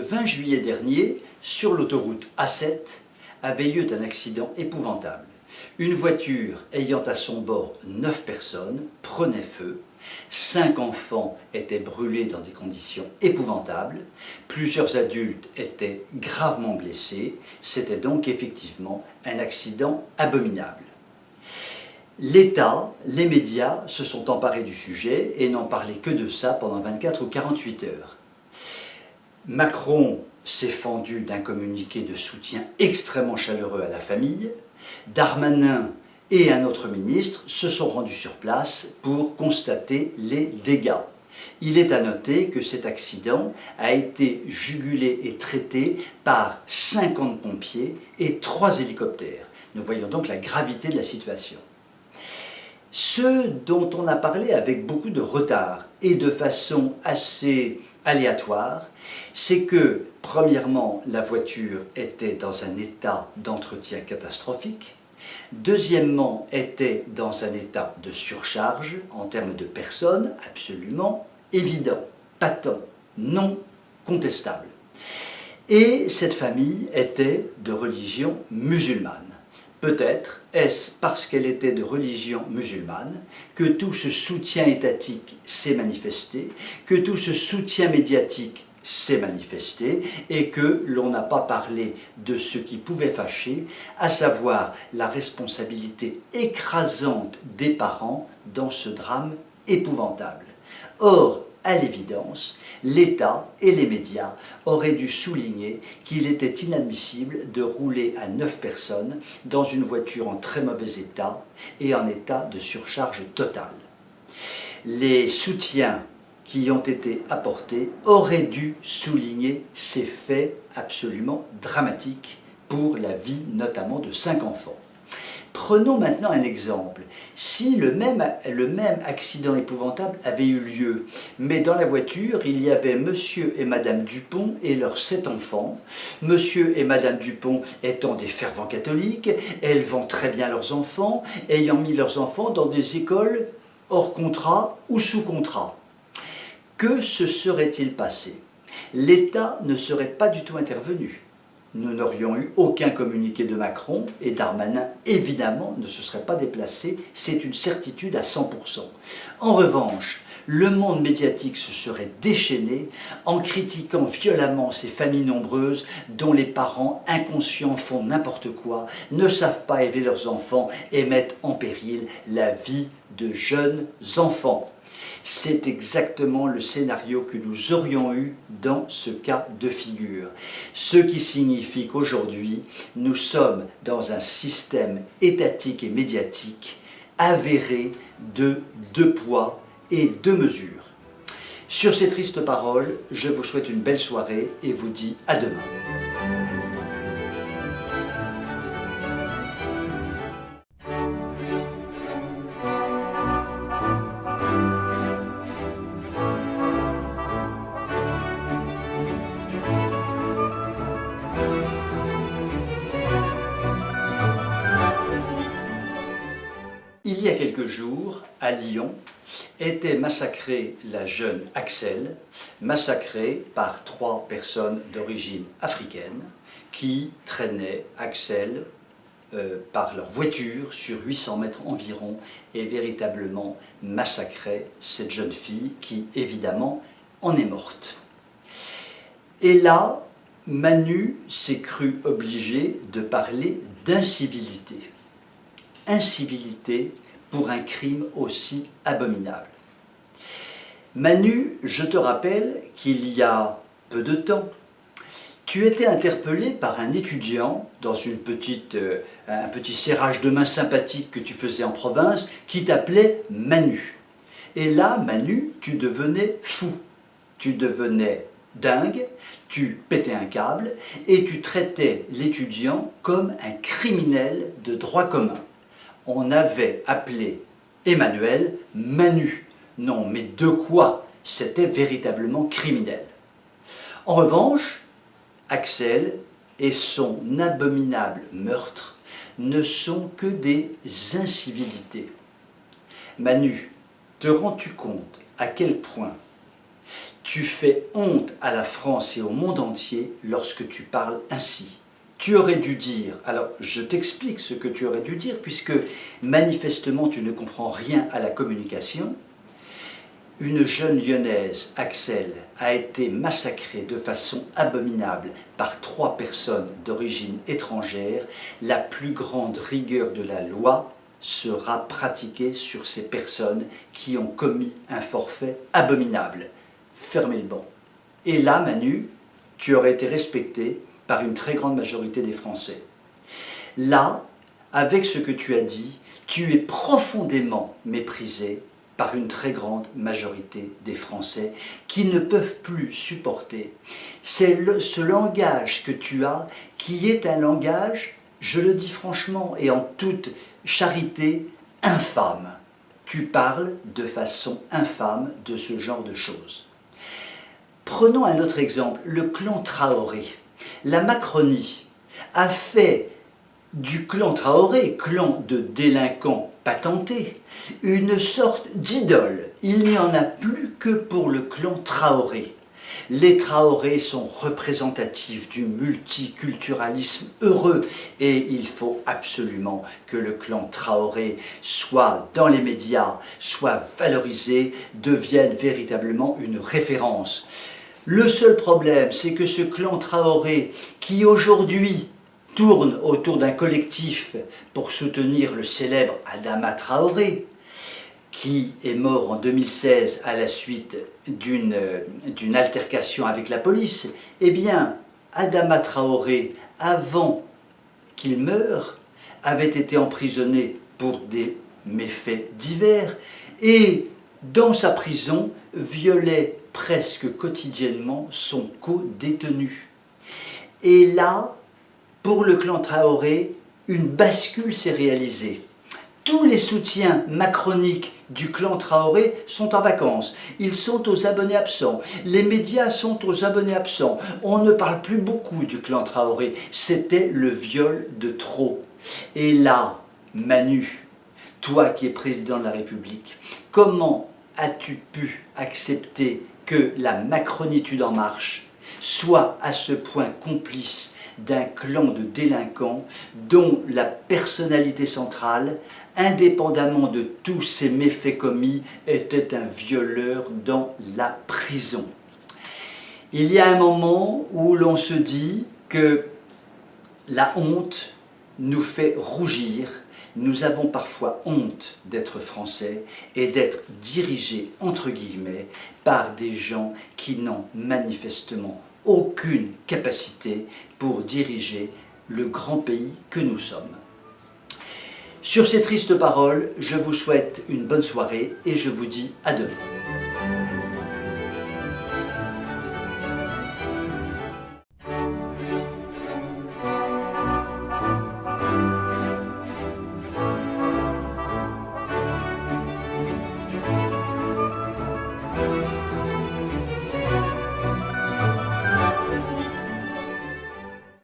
20 juillet dernier, sur l'autoroute A7, avait lieu un accident épouvantable. Une voiture ayant à son bord 9 personnes prenait feu, 5 enfants étaient brûlés dans des conditions épouvantables, plusieurs adultes étaient gravement blessés, c'était donc effectivement un accident abominable. L'État, les médias se sont emparés du sujet et n'ont parlé que de ça pendant 24 ou 48 heures. Macron s'est fendu d'un communiqué de soutien extrêmement chaleureux à la famille. Darmanin et un autre ministre se sont rendus sur place pour constater les dégâts. Il est à noter que cet accident a été jugulé et traité par 50 pompiers et 3 hélicoptères. Nous voyons donc la gravité de la situation. Ce dont on a parlé avec beaucoup de retard et de façon assez aléatoire, c'est que, premièrement, la voiture était dans un état d'entretien catastrophique, deuxièmement, était dans un état de surcharge en termes de personnes absolument évident, patent, non contestable. Et cette famille était de religion musulmane. Peut-être est-ce parce qu'elle était de religion musulmane que tout ce soutien étatique s'est manifesté, que tout ce soutien médiatique s'est manifesté et que l'on n'a pas parlé de ce qui pouvait fâcher, à savoir la responsabilité écrasante des parents dans ce drame épouvantable. Or, à l'évidence, l'État et les médias auraient dû souligner qu'il était inadmissible de rouler à 9 personnes dans une voiture en très mauvais état et en état de surcharge totale. Les soutiens qui ont été apportés auraient dû souligner ces faits absolument dramatiques pour la vie notamment de 5 enfants. Prenons maintenant un exemple. Si le même accident épouvantable avait eu lieu, mais dans la voiture, il y avait monsieur et madame Dupont et leurs 7 enfants, monsieur et madame Dupont étant des fervents catholiques, élevant très bien leurs enfants, ayant mis leurs enfants dans des écoles hors contrat ou sous contrat. Que se serait-il passé? L'État ne serait pas du tout intervenu. Nous n'aurions eu aucun communiqué de Macron et Darmanin, évidemment, ne se serait pas déplacé, c'est une certitude à 100%. En revanche, le monde médiatique se serait déchaîné en critiquant violemment ces familles nombreuses dont les parents inconscients font n'importe quoi, ne savent pas élever leurs enfants et mettent en péril la vie de jeunes enfants. C'est exactement le scénario que nous aurions eu dans ce cas de figure. Ce qui signifie qu'aujourd'hui, nous sommes dans un système étatique et médiatique avéré de 2 poids et 2 mesures. Sur ces tristes paroles, je vous souhaite une belle soirée et vous dis à demain. Il y a quelques jours, à Lyon, était massacrée la jeune Axelle, massacrée par 3 personnes d'origine africaine qui traînaient Axelle par leur voiture sur 800 mètres environ et véritablement massacraient cette jeune fille qui, évidemment, en est morte. Et là, Manu s'est cru obligé de parler d'incivilité. Incivilité pour un crime aussi abominable. Manu, je te rappelle qu'il y a peu de temps, tu étais interpellé par un étudiant dans un petit serrage de main sympathique que tu faisais en province qui t'appelait Manu. Et là, Manu, tu devenais fou, tu devenais dingue, tu pétais un câble et tu traitais l'étudiant comme un criminel de droit commun. On avait appelé Emmanuel Manu. Non, mais de quoi? C'était véritablement criminel. En revanche, Axelle et son abominable meurtre ne sont que des incivilités. Manu, te rends-tu compte à quel point Tu fais honte à la France et au monde entier lorsque tu parles ainsi. Tu aurais dû dire, alors je t'explique ce que tu aurais dû dire, puisque manifestement tu ne comprends rien à la communication. Une jeune lyonnaise, Axel, a été massacrée de façon abominable par 3 personnes d'origine étrangère. La plus grande rigueur de la loi sera pratiquée sur ces personnes qui ont commis un forfait abominable. Fermez le banc. Et là, Manu, tu aurais été respecté par une très grande majorité des Français. Là, avec ce que tu as dit, tu es profondément méprisé par une très grande majorité des Français qui ne peuvent plus supporter. C'est ce langage que tu as qui est un langage, je le dis franchement et en toute charité, infâme. Tu parles de façon infâme de ce genre de choses. Prenons un autre exemple, le clan Traoré. La Macronie a fait du clan Traoré, clan de délinquants patentés, une sorte d'idole. Il n'y en a plus que pour le clan Traoré. Les Traoré sont représentatifs du multiculturalisme heureux et il faut absolument que le clan Traoré soit dans les médias, soit valorisé, devienne véritablement une référence. Le seul problème, c'est que ce clan Traoré, qui aujourd'hui tourne autour d'un collectif pour soutenir le célèbre Adama Traoré, qui est mort en 2016 à la suite d'une altercation avec la police, eh bien, Adama Traoré, avant qu'il meure, avait été emprisonné pour des méfaits divers et, dans sa prison, violait presque quotidiennement son co-détenu. Et là, pour le clan Traoré, une bascule s'est réalisée. Tous les soutiens macroniques du clan Traoré sont en vacances. Ils sont aux abonnés absents. Les médias sont aux abonnés absents. On ne parle plus beaucoup du clan Traoré. C'était le viol de trop. Et là, Manu, toi qui es président de la République, comment as-tu pu accepter que la Macronitude en marche soit à ce point complice d'un clan de délinquants dont la personnalité centrale, indépendamment de tous ces méfaits commis, était un violeur dans la prison? Il y a un moment où l'on se dit que la honte nous fait rougir. Nous avons parfois honte d'être français et d'être dirigés, entre guillemets, par des gens qui n'ont manifestement aucune capacité pour diriger le grand pays que nous sommes. Sur ces tristes paroles, je vous souhaite une bonne soirée et je vous dis à demain.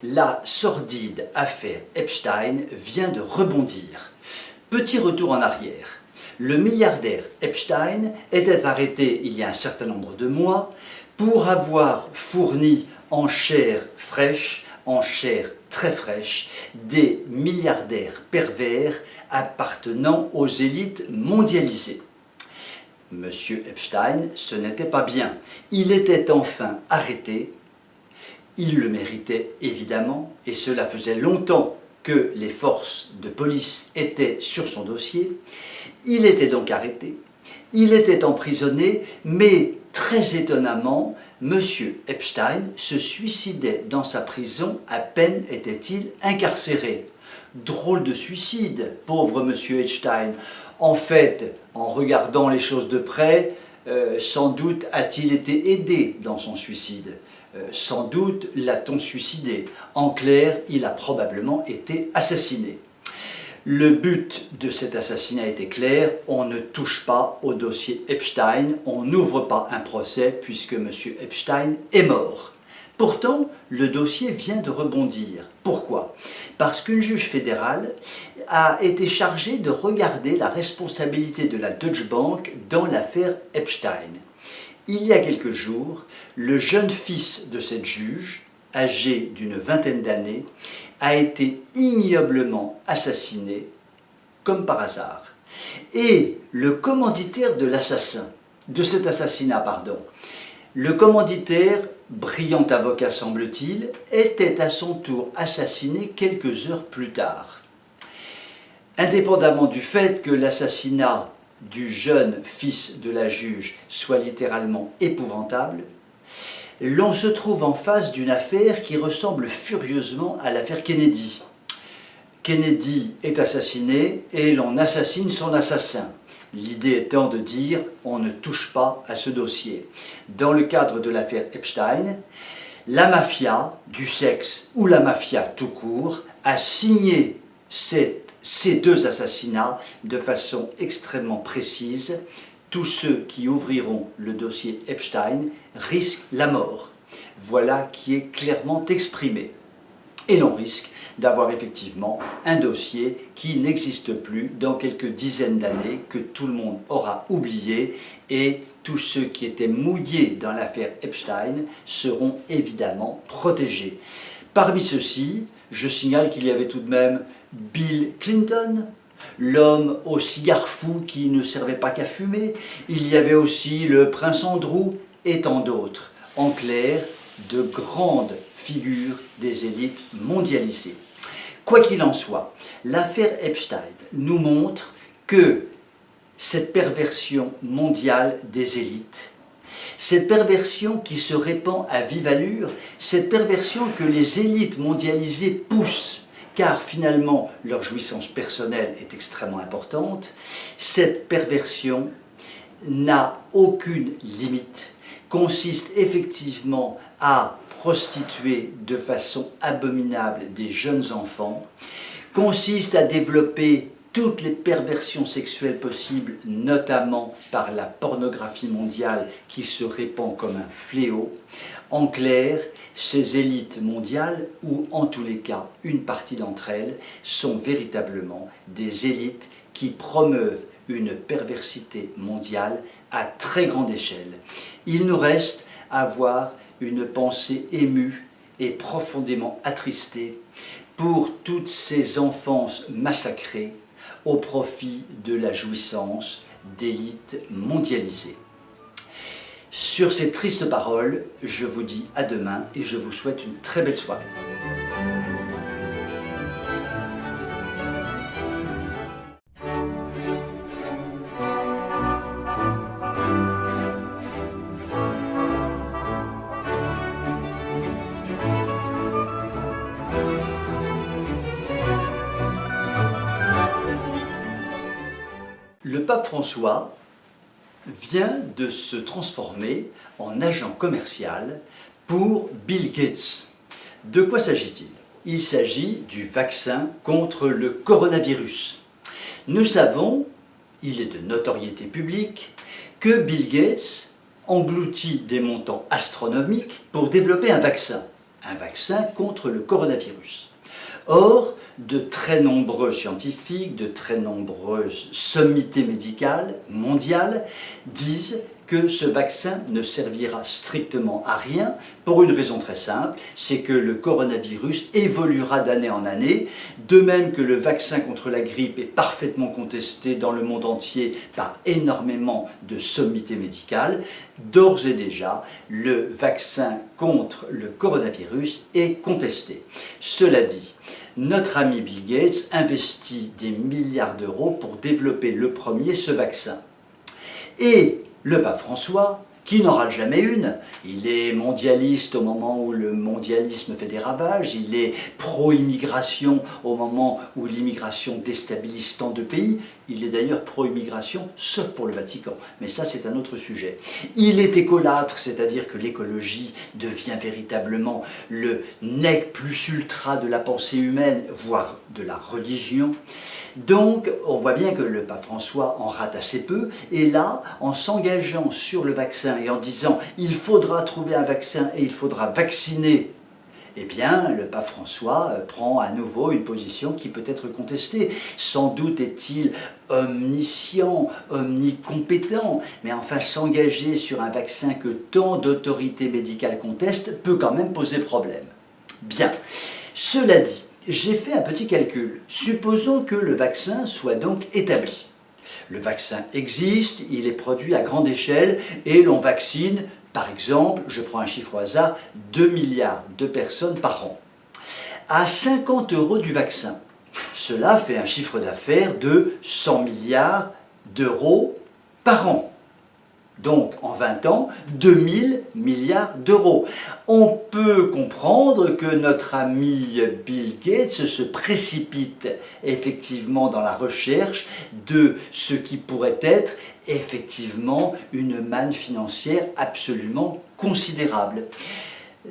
La sordide affaire Epstein vient de rebondir. Petit retour en arrière. Le milliardaire Epstein était arrêté il y a un certain nombre de mois pour avoir fourni en chair fraîche, en chair très fraîche, des milliardaires pervers appartenant aux élites mondialisées. Monsieur Epstein, ce n'était pas bien. Il était enfin arrêté. Il le méritait évidemment, et cela faisait longtemps que les forces de police étaient sur son dossier. Il était donc arrêté, il était emprisonné, mais très étonnamment, M. Epstein se suicidait dans sa prison à peine était-il incarcéré. Drôle de suicide, pauvre M. Epstein. En fait, en regardant les choses de près, sans doute a-t-il été aidé dans son suicide. Sans doute l'a-t-on suicidé. En clair, il a probablement été assassiné. Le but de cet assassinat était clair, on ne touche pas au dossier Epstein, on n'ouvre pas un procès puisque M. Epstein est mort. Pourtant, le dossier vient de rebondir. Pourquoi? Parce qu'une juge fédérale a été chargée de regarder la responsabilité de la Deutsche Bank dans l'affaire Epstein. il y a quelques jours, le jeune fils de cette juge, âgé d'une vingtaine d'années, a été ignoblement assassiné, comme par hasard. Et le commanditaire de cet assassinat, le commanditaire, brillant avocat semble-t-il, était à son tour assassiné quelques heures plus tard. Indépendamment du fait que l'assassinat du jeune fils de la juge soit littéralement épouvantable, l'on se trouve en face d'une affaire qui ressemble furieusement à l'affaire Kennedy. Kennedy est assassiné et l'on assassine son assassin. L'idée étant de dire on ne touche pas à ce dossier. Dans le cadre de l'affaire Epstein, la mafia du sexe ou la mafia tout court a signé ces deux assassinats de façon extrêmement précise. Tous ceux qui ouvriront le dossier Epstein risquent la mort. Voilà qui est clairement exprimé. Et l'on risque d'avoir effectivement un dossier qui n'existe plus dans quelques dizaines d'années, que tout le monde aura oublié, et tous ceux qui étaient mouillés dans l'affaire Epstein seront évidemment protégés. Parmi ceux-ci, je signale qu'il y avait tout de même Bill Clinton, l'homme au cigare fou qui ne servait pas qu'à fumer. Il y avait aussi le prince Andrew et tant d'autres. En clair, de grandes figures des élites mondialisées. Quoi qu'il en soit, l'affaire Epstein nous montre que cette perversion mondiale des élites, cette perversion qui se répand à vive allure, cette perversion que les élites mondialisées poussent, car finalement leur jouissance personnelle est extrêmement importante, cette perversion n'a aucune limite, consiste effectivement à prostituer de façon abominable des jeunes enfants, consiste à développer toutes les perversions sexuelles possibles, notamment par la pornographie mondiale qui se répand comme un fléau. En clair, ces élites mondiales, ou en tous les cas une partie d'entre elles, sont véritablement des élites qui promeuvent une perversité mondiale à très grande échelle. Il nous reste à avoir une pensée émue et profondément attristée pour toutes ces enfances massacrées au profit de la jouissance d'élites mondialisées. Sur ces tristes paroles, je vous dis à demain et je vous souhaite une très belle soirée. Le pape François vient de se transformer en agent commercial pour Bill Gates. De quoi s'agit-il? Il s'agit du vaccin contre le coronavirus. Nous savons, il est de notoriété publique, que Bill Gates engloutit des montants astronomiques pour développer un vaccin contre le coronavirus. Or, de très nombreux scientifiques, de très nombreuses sommités médicales mondiales disent que ce vaccin ne servira strictement à rien pour une raison très simple, c'est que le coronavirus évoluera d'année en année, de même que le vaccin contre la grippe est parfaitement contesté dans le monde entier par énormément de sommités médicales. D'ores et déjà, le vaccin contre le coronavirus est contesté. Cela dit, notre ami Bill Gates investit des milliards d'euros pour développer le premier ce vaccin. Et le pape François, qui n'en rate jamais une, il est mondialiste au moment où le mondialisme fait des ravages, il est pro-immigration au moment où l'immigration déstabilise tant de pays, il est d'ailleurs pro-immigration, sauf pour le Vatican, mais ça c'est un autre sujet. Il est écolâtre, c'est-à-dire que l'écologie devient véritablement le nec plus ultra de la pensée humaine, voire de la religion. Donc, on voit bien que le pape François en rate assez peu, et là, en s'engageant sur le vaccin et en disant « il faudra trouver un vaccin et il faudra vacciner eh bien, le pape François prend à nouveau une position qui peut être contestée. Sans doute est-il omniscient, omnicompétent, mais enfin s'engager sur un vaccin que tant d'autorités médicales contestent peut quand même poser problème. Bien, cela dit, j'ai fait un petit calcul. Supposons que le vaccin soit donc établi. Le vaccin existe, il est produit à grande échelle et l'on vaccine, par exemple, je prends un chiffre au hasard, 2 milliards de personnes par an. À 50 € du vaccin, cela fait un chiffre d'affaires de 100 milliards d'euros par an. Donc, en 20 ans, 2000 milliards d'euros. On peut comprendre que notre ami Bill Gates se précipite effectivement dans la recherche de ce qui pourrait être effectivement une manne financière absolument considérable.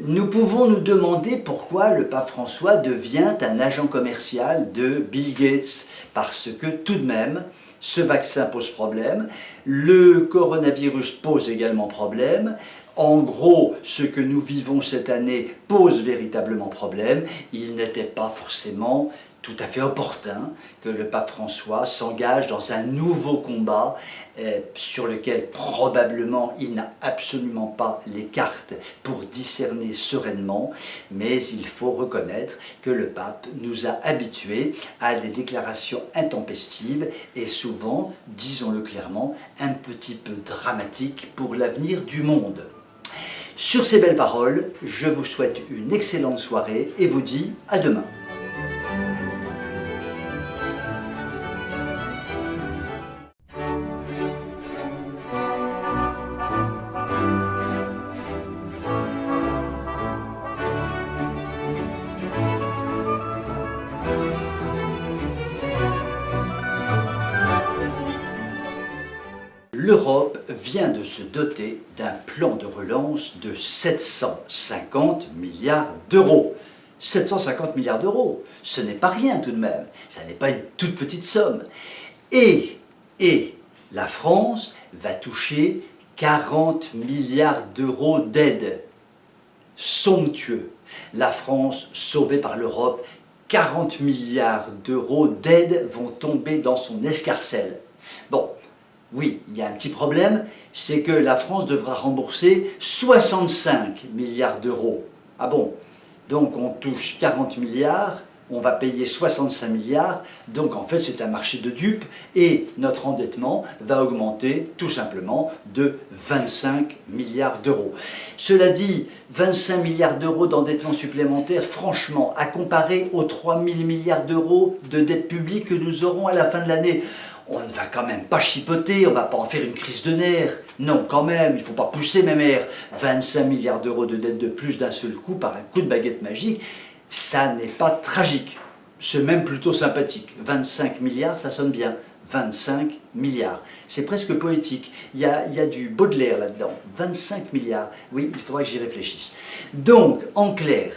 Nous pouvons nous demander pourquoi le pape François devient un agent commercial de Bill Gates, parce que tout de même, ce vaccin pose problème, le coronavirus pose également problème, en gros, ce que nous vivons cette année pose véritablement problème, il n'était pas forcément tout à fait opportun que le pape François s'engage dans un nouveau combat sur lequel probablement il n'a absolument pas les cartes pour discerner sereinement, mais il faut reconnaître que le pape nous a habitués à des déclarations intempestives et souvent, disons-le clairement, un petit peu dramatiques pour l'avenir du monde. Sur ces belles paroles, je vous souhaite une excellente soirée et vous dis à demain. L'Europe vient de se doter d'un plan de relance de 750 milliards d'euros. 750 milliards d'euros, ce n'est pas rien tout de même, ça n'est pas une toute petite somme. Et la France va toucher 40 milliards d'euros d'aide. Somptueux. La France, sauvée par l'Europe, 40 milliards d'euros d'aide vont tomber dans son escarcelle. Bon. Oui, il y a un petit problème, c'est que la France devra rembourser 65 milliards d'euros. Ah bon? Donc on touche 40 milliards, on va payer 65 milliards, donc en fait c'est un marché de dupes et notre endettement va augmenter tout simplement de 25 milliards d'euros. Cela dit, 25 milliards d'euros d'endettement supplémentaire, franchement, à comparer aux 3 000 milliards d'euros de dette publique que nous aurons à la fin de l'année, on ne va quand même pas chipoter, on ne va pas en faire une crise de nerfs. Non, quand même, il ne faut pas pousser mes mères. 25 milliards d'euros de dette de plus d'un seul coup par un coup de baguette magique, ça n'est pas tragique. C'est même plutôt sympathique. 25 milliards, ça sonne bien. 25 milliards. C'est presque poétique. Il y a du Baudelaire là-dedans. 25 milliards. Oui, il faudra que j'y réfléchisse. Donc, en clair,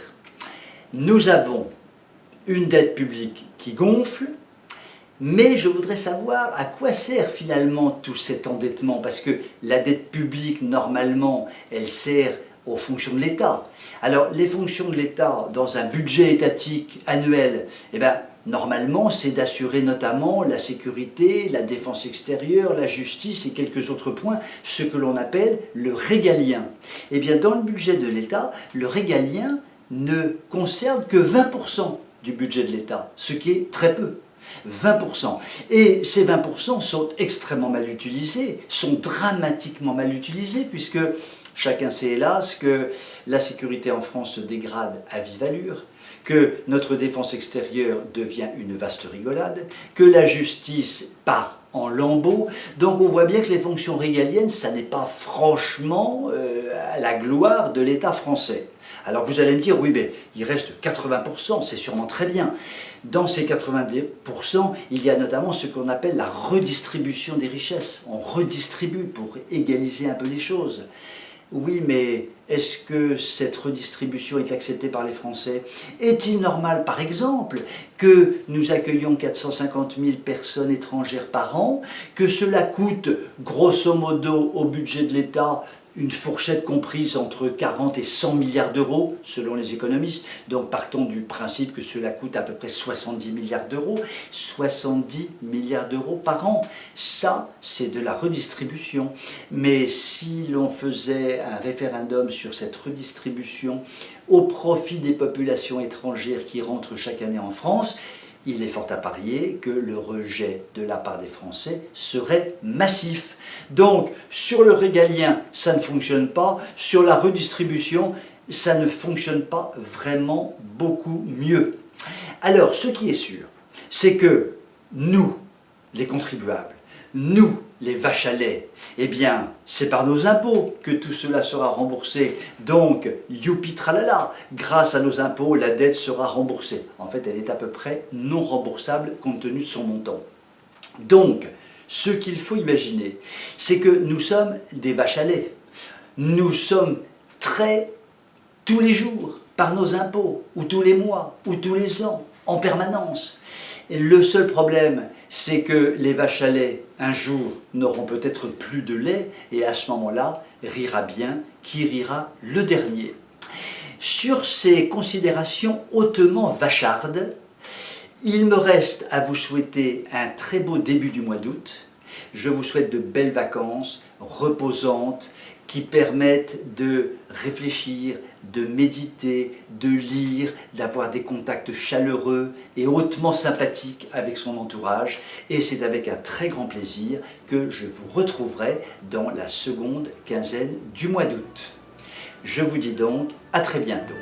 nous avons une dette publique qui gonfle. Mais je voudrais savoir à quoi sert finalement tout cet endettement, parce que la dette publique, normalement, elle sert aux fonctions de l'État. Alors, les fonctions de l'État, dans un budget étatique annuel, eh bien, normalement, c'est d'assurer notamment la sécurité, la défense extérieure, la justice et quelques autres points, ce que l'on appelle le régalien. Eh bien, dans le budget de l'État, le régalien ne concerne que 20% du budget de l'État, ce qui est très peu. 20%. Et ces 20% sont extrêmement mal utilisés, sont dramatiquement mal utilisés, puisque chacun sait hélas que la sécurité en France se dégrade à vive allure, que notre défense extérieure devient une vaste rigolade, que la justice part en lambeaux. Donc on voit bien que les fonctions régaliennes, ça n'est pas franchement la gloire de l'État français. Alors vous allez me dire, oui, mais il reste 80%, c'est sûrement très bien. Dans ces 90%, il y a notamment ce qu'on appelle la redistribution des richesses. On redistribue pour égaliser un peu les choses. Oui, mais est-ce que cette redistribution est acceptée par les Français? Est-il normal, par exemple, que nous accueillions 450 000 personnes étrangères par an, que cela coûte, grosso modo, au budget de l'État une fourchette comprise entre 40 et 100 milliards d'euros, selon les économistes. Donc partons du principe que cela coûte à peu près 70 milliards d'euros. 70 milliards d'euros par an, ça c'est de la redistribution. Mais si l'on faisait un référendum sur cette redistribution au profit des populations étrangères qui rentrent chaque année en France, il est fort à parier que le rejet de la part des Français serait massif. Donc, sur le régalien, ça ne fonctionne pas. Sur la redistribution, ça ne fonctionne pas vraiment beaucoup mieux. Alors, ce qui est sûr, c'est que nous, les contribuables, nous, les vaches à lait, eh bien, c'est par nos impôts que tout cela sera remboursé. Donc, youpi tralala, grâce à nos impôts, la dette sera remboursée. En fait, elle est à peu près non remboursable compte tenu de son montant. Donc, ce qu'il faut imaginer, c'est que nous sommes des vaches à lait. Nous sommes tous les jours, par nos impôts, ou tous les mois, ou tous les ans, en permanence. Et le seul problème, c'est que les vaches à lait, un jour, n'auront peut-être plus de lait, et à ce moment-là, rira bien qui rira le dernier. Sur ces considérations hautement vachardes, il me reste à vous souhaiter un très beau début du mois d'août. Je vous souhaite de belles vacances, reposantes, qui permettent de réfléchir, de méditer, de lire, d'avoir des contacts chaleureux et hautement sympathiques avec son entourage. Et c'est avec un très grand plaisir que je vous retrouverai dans la seconde quinzaine du mois d'août. Je vous dis donc à très bientôt.